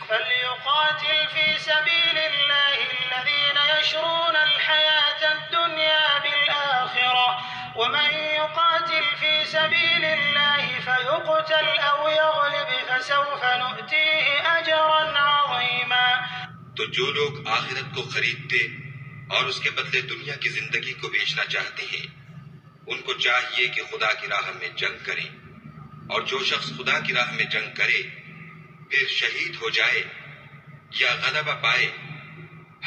فليقاتل في سبيل الله الذين يشرون الحياة الدنيا بالآخرة ومن يقاتل في سبيل الله فيقتل أو يغلب فسوف نؤتيه أجرا عظيما۔ تو جو لوگ آخرت کو خریدتے اور اس کے بدلے دنیا کی زندگی کو بیچنا چاہتے ہیں، ان کو چاہیے کہ خدا کی راہ میں جنگ کریں، اور جو شخص خدا کی راہ میں جنگ کرے پھر شہید ہو جائے یا غلبہ پائے،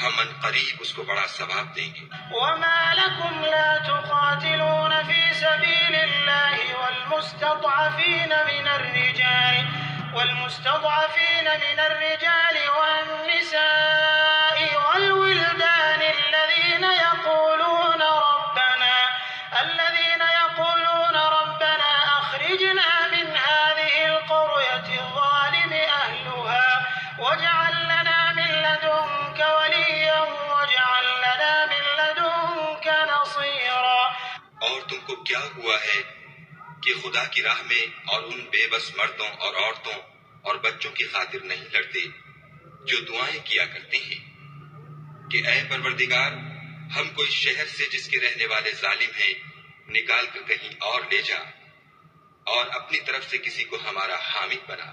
ہم عنقریب اس کو بڑا ثواب دیں گے۔ وما لكم لا تقاتلون في سبيل الله والمستضعفين من الرجال والنساء والولدان الذين يقولون ربنا أخرجنا من هذه القرية الظالم أهلها واجعل لنا من لدنك وليا واجعل لنا من لدنك نصيرا۔ اور تم کو کیا ہوا ہے کہ خدا کی راہ میں اور ان بے بس مردوں اور عورتوں اور بچوں کی خاطر نہیں لڑتے جو دعائیں کیا کرتے ہیں کہ اے پروردگار، ہم کو اس شہر سے جس کے رہنے والے ظالم ہیں نکال کر کہیں اور لے جا، اور اپنی طرف سے کسی کو ہمارا حامد بنا،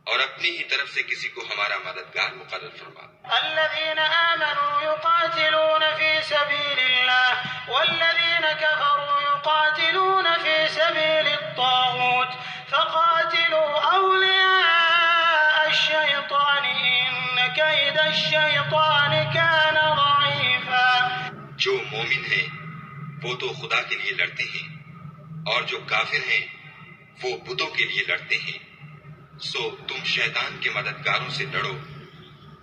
اور اپنی ہی طرف سے کسی کو ہمارا مددگار مقرر فرما۔ الذين آمنوا يقاتلون في سبيل الله والذين كفروا يقاتلون في سبيل الطاغوت فقاتلوا أولياء الشيطان إن كيد الشيطان كان ضعيفا۔ جو مومن ہیں وہ تو خدا کے لیے لڑتے ہیں، اور جو کافر ہیں وہ بتوں کے لیے لڑتے ہیں، سو تم شیطان کے مددگاروں سے لڑو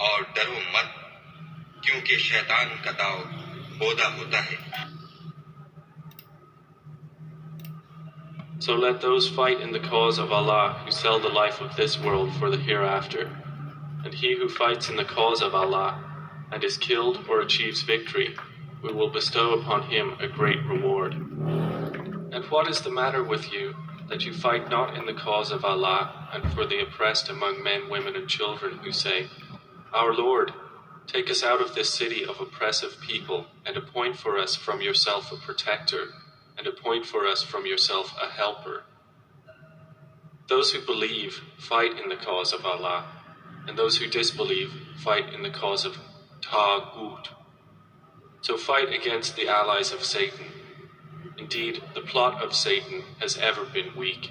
اور ڈرو مت، کیونکہ شیطان کا داؤ بودا ہوتا ہے۔ So let those fight in the cause of Allah who sell the life of this world for the hereafter, and he who fights in the cause of Allah and is killed or achieves victory, we will bestow upon him a great reward. And what is the matter with you, that you fight not in the cause of Allah and for the oppressed among men, women and children who say, Our Lord, take us out of this city of oppressive people and appoint for us from yourself a protector and appoint for us from yourself a helper. Those who believe fight in the cause of Allah, and those who disbelieve fight in the cause of Taghut. So fight against the allies of Satan. Indeed, the plot of Satan has ever been weak.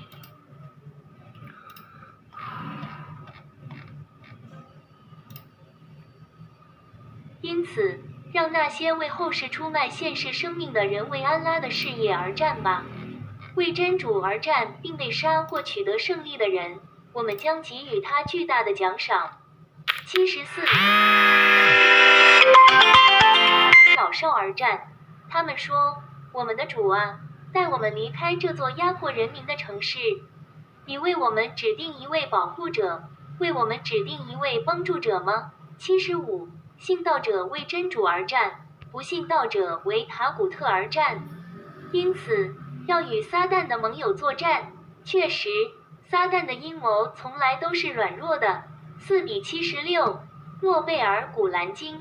因此，让那些为后世出卖现世生命的人为安拉的事业而战吧。为真主而战并被杀或取得胜利的人，我们将给予他巨大的奖赏。74老少而战，他们说：“我们的主啊，带我们离开这座压迫人民的城市。你为我们指定一位保护者，为我们指定一位帮助者吗？75信道者为真主而战，不信道者为塔古特而战。因此，要与撒旦的盟友作战。确实，撒旦的阴谋从来都是软弱的。4比76，诺贝尔古兰经。